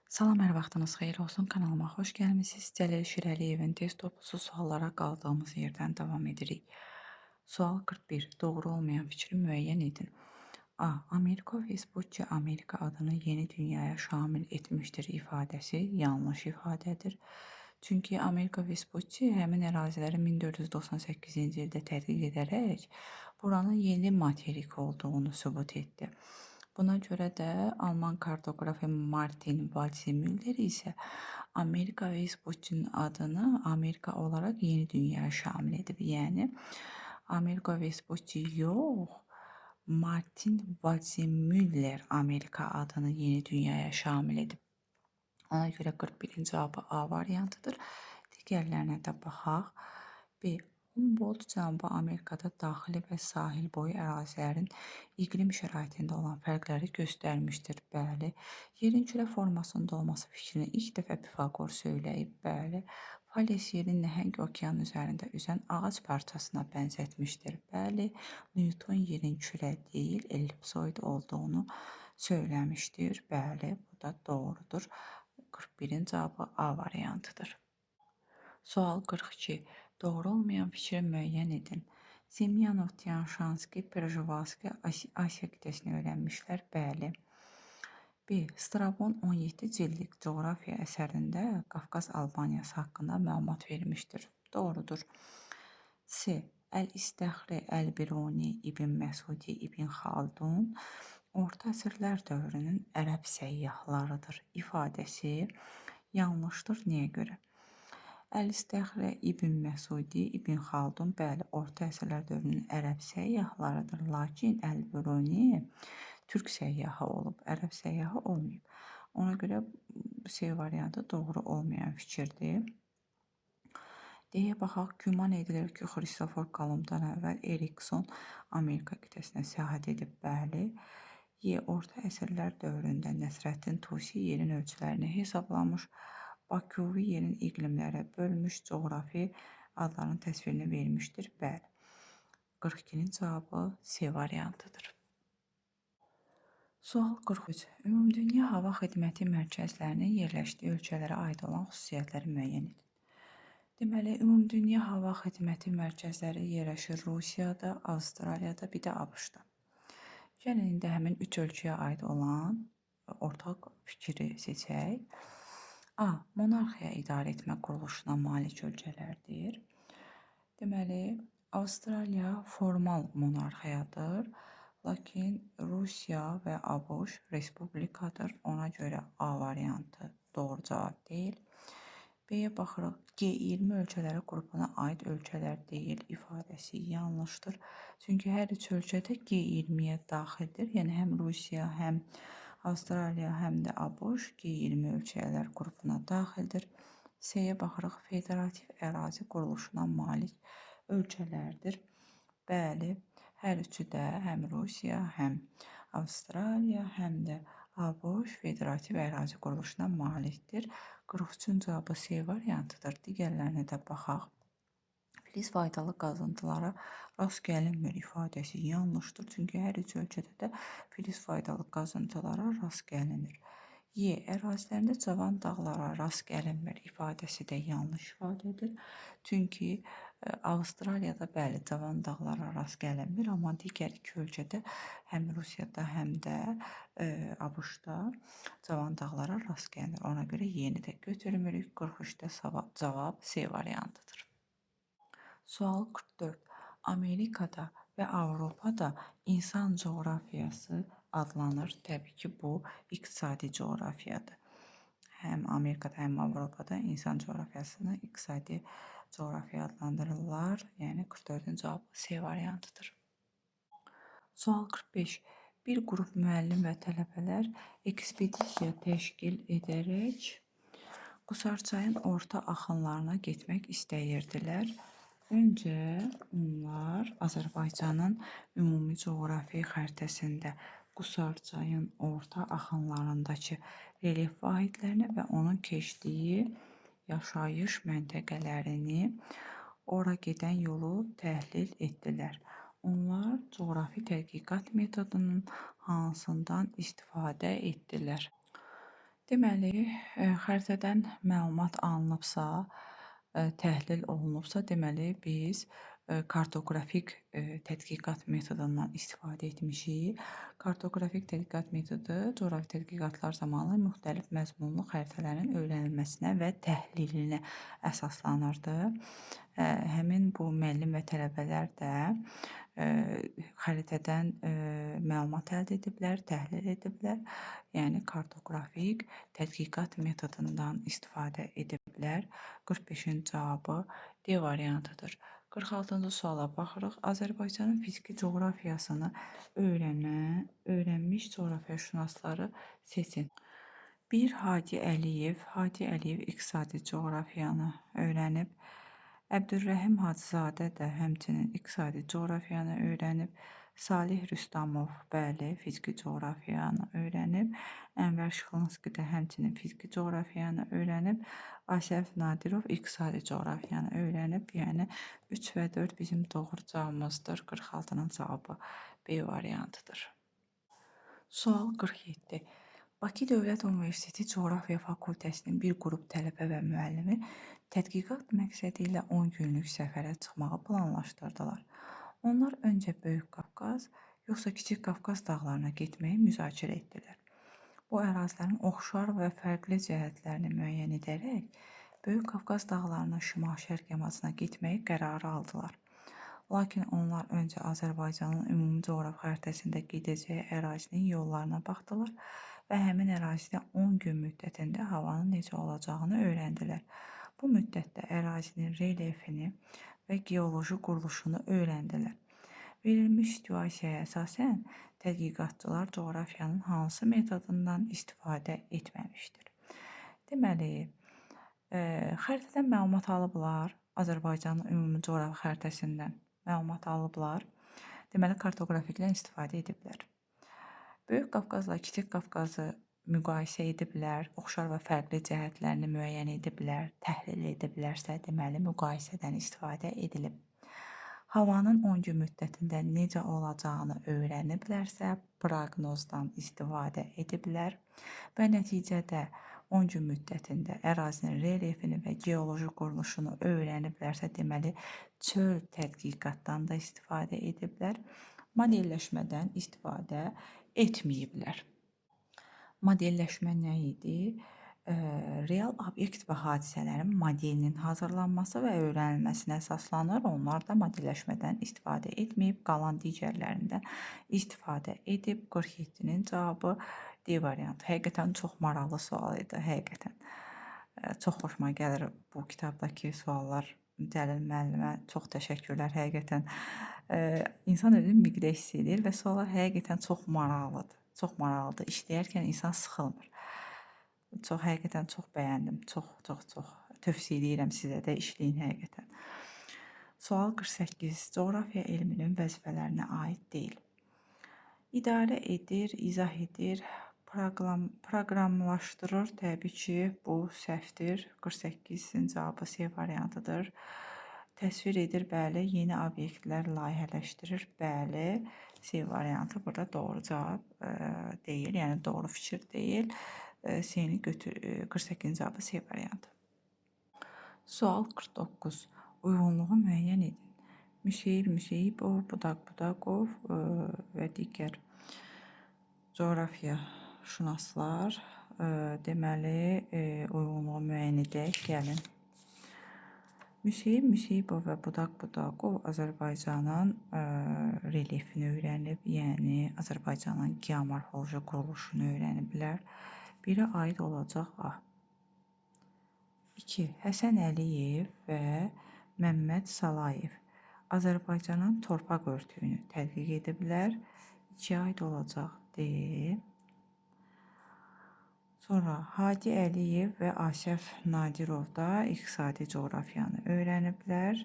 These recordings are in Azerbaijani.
Salam, hər vaxtınız xeyir olsun. Kanalıma xoş gəlmisiniz. Cəlil Şirəliyevin test toplusu suallara qaldığımız yerdən davam edirik. Sual 41. Doğru olmayan fikri müəyyən edin. A. Amerika Vespucci Amerika adını yeni dünyaya şamil etmişdir ifadəsi yanlış ifadədir. Çünki Amerika Vespucci həmin əraziləri 1498-ci ildə tədqiq edərək buranın yeni materik olduğunu sübut etdi. Buna görə də Alman kartoqrafi Martin Waldseemüller isə Amerika Vespucci'nin adını Amerika olaraq yeni dünyaya şamil edib. Yəni Amerika Vespucci yox, Martin Waldseemüller Amerika adını yeni dünyaya şamil edib. Ona görə 41-ci cavabı A variantıdır. Digərlərinə də baxaq. B. Humboldt Cənubi Amerikada daxili və sahil boyu ərazilərin iqlim şəraitində olan fərqləri göstərmişdir. Bəli. Yerin kürə formasında olması fikrini ilk dəfə Pifaqor söyləyib. Bəli. Fales yerin nəhəng okean üzərində üzən ağac parçasına bənzətmişdir. Bəli. Newton yerin kürə deyil, ellipsoid olduğunu söyləmişdir. Bəli, bu da doğrudur. 41-in cavabı A variantıdır. Sual 42. Doğru olmayan fikri müəyyən edin. Semyanov, Tianshanski, Perjivasky Asiya qitəsini öyrənmişlər. Bəli. B. Strabon 17 cildlik coğrafiya əsərində Qafqaz Albaniyası haqqında məlumat vermişdir. Doğrudur. C. Əl-İstəxri, Əl-Biruni, İbn Məsudi, İbn Xaldun Orta əsrlər dövrünün ərəb səyyahlarıdır ifadəsi yanlışdır. Niyə görə? Əl-İstəxri, İbn Məsudi, İbn Xaldun bəli, orta əsrlər dövrünün ərəb səyyahlarıdır. Lakin Əl-Biruni türk səyyahı olub, ərəb səyyahı olmayıb. Ona görə C variantı doğru olmayan fikirdir. Deyə baxaq, güman edilir ki, Xristofor Kolumdan əvvəl Erikson Amerika qitəsinə səyahət edib. Bəli. Y. Orta əsrlər dövründə Nəsrəddin Tusi yerin ölçülərini hesablamış. Bakuvi yerin iqlimlərə bölmüş, coğrafi adlarının təsvirini vermişdir. Bəli. 42-nin cavabı C variantıdır. Sual 43. Ümumdünya Hava Xidməti mərkəzlərinin yerləşdiyi ölkələrə aid olan xüsusiyyətləri müəyyən edin. Deməli, Ümumdünya Hava Xidməti mərkəzləri yerləşir Rusiyada, Avstraliyada, bir də ABŞ-da. Gəlin indi həmin 3 ölkəyə aid olan ortaq fikri seçək. A. Monarxiya idarə etmə quruluşuna malik ölkələrdir. Deməli, Avstraliya formal monarxiyadır, lakin Rusiya və ABŞ respublikadır. Ona görə A variantı doğru cavab deyil. B-yə baxırıq. G20 ölkələri qrupuna aid ölkələr deyil ifadəsi yanlışdır. Çünki hər üç ölkədə G20-yə daxildir. Yəni həm Rusiya, həm Avstraliya, həm də ABŞ G20 ölkələr qrupuna daxildir. C-yə baxırıq. Federativ ərazi quruluşuna malik ölkələrdir. Bəli, hər üçü də həm Rusiya, həm Avstraliya, həm də ABŞ federativ ərazi quruluşuna malikdir. 43-cü cavabı C variantıdır. Digərlərinə də baxaq. Filiz faydalı qazıntılara rast gəlinmir ifadəsi yanlışdır. Çünki hər üç ölkədə də filiz faydalı qazıntılara rast gəlinir. Y. Ərazilərində cavan dağlara rast gəlinmir ifadəsi də yanlış ifadədir. Çünki Avstraliyada bəli cavan dağlara rast gəlinmir, amma digər iki ölkədə həm Rusiyada, həm də ABŞ-da cavan dağlara rast gəlinir. Ona görə yeni də götürmürük. 43-də cavab C variantıdır. Sual 44. Amerikada və Avropada insan coğrafiyası adlanır. Təbii ki, bu iqtisadi coğrafiyadır. Həm Amerikada, həm Avropada insan coğrafiyasını iqtisadi coğrafiya adlandırırlar. Yəni 44-cü cavab C variantıdır. Sual 45. Bir qrup müəllim və tələbələr ekspedisiya təşkil edərək Qusarçayın orta axınlarına getmək istəyirdilər. Öncə onlar Azərbaycanın ümumi coğrafi xəritəsində Qusarçayın orta axınlarındakı relyef vahidlərini və onun keçdiyi yaşayış məntəqələrini, ora gedən yolu təhlil etdilər. Onlar coğrafi tədqiqat metodunun hansından istifadə etdilər? Deməli, xəritədən məlumat alınıbsa, təhlil olunubsa, deməli biz kartoqrafik tədqiqat metodundan istifadə etmişik. Kartoqrafik tədqiqat metodu coğrafi tədqiqatlar zamanı müxtəlif məzmunlu xəritələrin öyrənilməsinə və təhlilinə əsaslanırdı. Həmin bu müəllim və tələbələr də xəritədən məlumat əldə ediblər, təhlil ediblər. Yəni kartoqrafik tədqiqat metodundan istifadə ediblər. 45-in cavabı D variantıdır. 46-cı suala baxırıq. Azərbaycanın fiziki coğrafiyasını öyrənmiş coğrafiyaşünasları seçin. 1. Hadi Əliyev. Hadi Əliyev iqtisadi coğrafiyanı öyrənib. Əbdülrəhim Hacızadə də həmçinin iqtisadi coğrafiyanı öyrənib. Salih Rüstamov, bəli, fiziki coğrafiyanı öyrənib. Ənvər Şıxlinski də həmçinin fiziki coğrafiyanı öyrənib. Asəf Nadirov iqtisadi coğrafiyanı öyrənib. Yəni 3 və 4 bizim doğru cavabımızdır. 46-nın cavabı B variantıdır. Sual 47. Bakı Dövlət Universiteti Coğrafiya Fakültəsinin bir qrup tələbə və müəllimi tədqiqat məqsədi ilə 10 günlük səfərə çıxmağı planlaşdırdılar. Onlar öncə Böyük Qafqaz, yoxsa Kiçik Qafqaz dağlarına getməyi müzakirə etdilər. Bu ərazilərin oxşar və fərqli cəhətlərini müəyyən edərək Böyük Qafqaz dağlarının şimal-şərq yamacına getməyi qərarı aldılar. Lakin onlar öncə Azərbaycanın ümumi coğrafi xəritəsində gedəcəyi ərazinin yollarına baxdılar və həmin ərazidə 10 gün müddətində havanın necə olacağını öyrəndilər. Bu müddətdə ərazinin relyefini və geoloji quruluşunu öyrəndilər. Verilmiş situasiyaya əsasən tədqiqatçılar coğrafiyanın hansı metodundan istifadə etməmişdir? Deməli, xəritədən məlumat alıblar, Azərbaycanın ümumi coğrafi xəritəsindən məlumat alıblar. Deməli, kartoqrafikdən istifadə ediblər. Böyük Qafqazla Kiçik Qafqazı müqayisə ediblər, oxşar və fərqli cəhətlərini müəyyən ediblər, təhlil ediblərsə, deməli, müqayisədən istifadə edilib. Havanın 10 gün müddətində necə olacağını öyrəniblərsə, proqnozdan istifadə ediblər və nəticədə 10 gün müddətində ərazinin relyefini və geoloji quruluşunu öyrəniblərsə, deməli, çöl tədqiqatdan da istifadə ediblər, modelləşmədən istifadə etməyiblər. Modelləşmə nə idi? Real obyekt və hadisələrin modelinin hazırlanması və öyrənilməsinə əsaslanır. Onlar da modelləşmədən istifadə etməyib, qalan digərlərindən istifadə edib. 47-nin cavabı D variantı. Həqiqətən çox maraqlı sual idi, həqiqətən. Çox xoşuma gəlir bu kitabdakı suallar. Cəlil müəllimə çox təşəkkürlər, həqiqətən. İnsan özünü miqdə hiss edir və suallar həqiqətən çox maraqlıdır. Çox maraqlıdır. İşləyərkən insan sıxılmır. Həqiqətən çox bəyəndim. Çox tövsiyə edirəm sizə də işləyin həqiqətən. Sual 48. Coğrafiya elminin vəzifələrinə aid deyil. İdarə edir, izah edir, proqramlaşdırır. Təbii ki, bu səhvdir. 48-in cavabı C variantıdır. Təsvir edir, bəli. Yeni obyektlər layihələşdirir, bəli. C variantı burada doğru cavab deyil, yəni doğru fikir deyil. C-ni 48-ci cavabı C variantı. Sual 49. Uyğunluğu müəyyən edin. Müseyibov, Budaqov və digər coğrafiya şünaslar deməli uyğunluğu müəyyən edək, gəlin. Müseyibov və Budaqov Azərbaycanın relyefini öyrənib, yəni Azərbaycanın geomorfoloji quruluşunu öyrəniblər. Biri aid olacaq A. 2. Həsən Əliyev və Məmməd Salayev Azərbaycanın torpaq örtüyünü tədqiq ediblər. 2 aid olacaq D. Sonra Hadi Əliyev və Asəf Nadirov da iqtisadi coğrafiyanı öyrəniblər.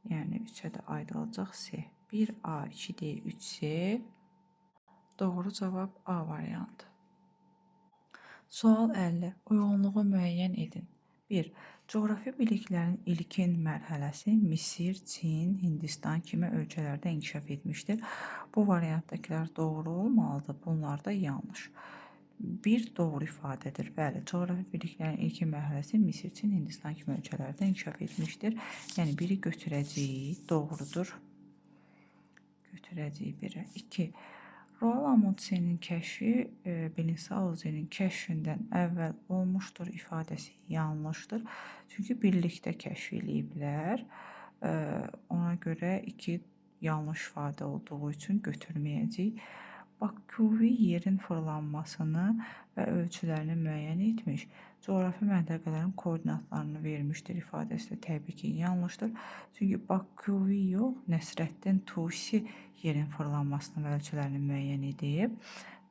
Yəni 3-ə də aid olacaq C. 1A, 2D, 3C. Doğru cavab A variantı. Sual 50. Uyğunluğu müəyyən edin. 1. Coğrafi biliklərin ilkin mərhələsi Misir, Çin, Hindistan kimi ölkələrdə inkişaf etmişdir. Bu variantdakılar doğru olmalıdır, bunlar da yanlış. Bir doğru ifadədir. Bəli, coğrafi biliklərin ilkin mərhələsi Misir, Çin, Hindistan kimi ölkələrdə inkişaf etmişdir. Yəni biri götürəciyi doğrudur. Götürəciyi biri. 2. Roald Amundsen'in kəşfi Bellingshausen'in kəşfindən əvvəl olmuşdur ifadəsi yanlışdır. Çünki birlikdə kəşf eləyiblər. Ona görə 2 yanlış ifadə olduğu üçün götürməyəcəyik. Bakuvi yerin fırlanmasını və ölçülərini müəyyən etmiş, coğrafi məntəqələrin koordinatlarını vermişdir ifadəsi də təbii ki, yanlışdır. Çünki Bakuvi yox, Nəsrəddin Tusi yerin fırlanmasını və ölçülərini müəyyən edib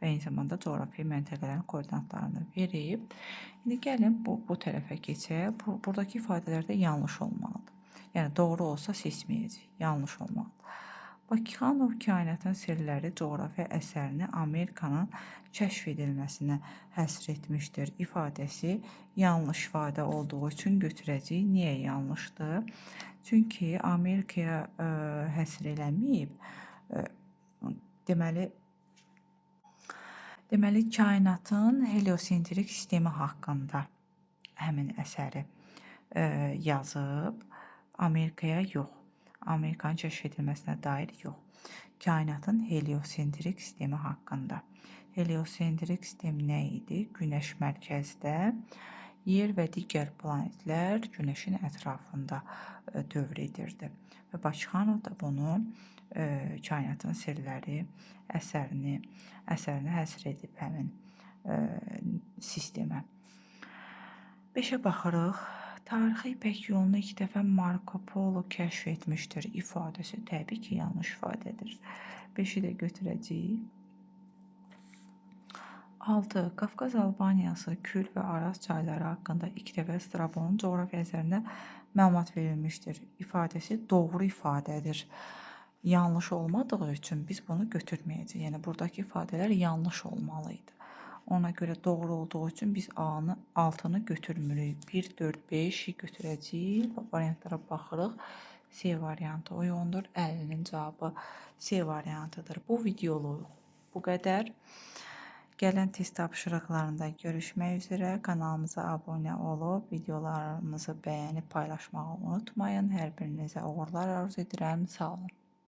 və eyni zamanda coğrafi məntəqələrin koordinatlarını verib. İndi gəlin bu tərəfə keçək. Buradakı ifadələr də yanlış olmalıdır. Yəni doğru olsa seçməyəcəyik, yanlış olmalıdır. Bakıxanov kainatın sirləri coğrafi əsərini Amerikanın kəşf edilməsinə həsr etmişdir ifadəsi yanlış ifadə olduğu üçün götürəcəyik. Niyə yanlışdır? Çünki Amerikaya həsr eləməyib. Deməli kainatın heliosentrik sistemi haqqında həmin əsəri yazıb. Amerikaya yox. Amerikanın kəşf edilməsinə dair yox. Kainatın heliosentrik sistemi haqqında. Heliosentrik sistem nə idi? Günəş mərkəzdə, yer və digər planetlər Günəşin ətrafında dövr edirdi. Və Bakıxanov da bunu kainatın sirləri əsərini həsr edib həmin sistemə. 5-ə baxırıq. Tarixi İpək yolunu 2 dəfə Marco Polo kəşf etmişdir ifadəsi təbii ki, yanlış ifadədir. 5-i də götürəcəyik. 6. Qafqaz Albaniyası, Kür və Araz çayları haqqında 2 dəfə Strabonun coğrafiya əsərində məlumat verilmişdir ifadəsi doğru ifadədir. Yanlış olmadığı üçün biz bunu götürməyəcəyik. Yəni buradakı ifadələr yanlış olmalı idi. Ona görə doğru olduğu üçün biz A-nı, 6-nı götürmürük. 1, 4, 5-i götürəcəyik. Variantlara baxırıq. C variantı uyğundur. 50-nin cavabı C variantıdır. Bu videoluq bu qədər. Gələn test tapşırıqlarında görüşmək üzrə. Kanalımıza abunə olub, videolarımızı bəyənib paylaşmağı unutmayın. Hər birinizə uğurlar arzu edirəm. Sağ olun.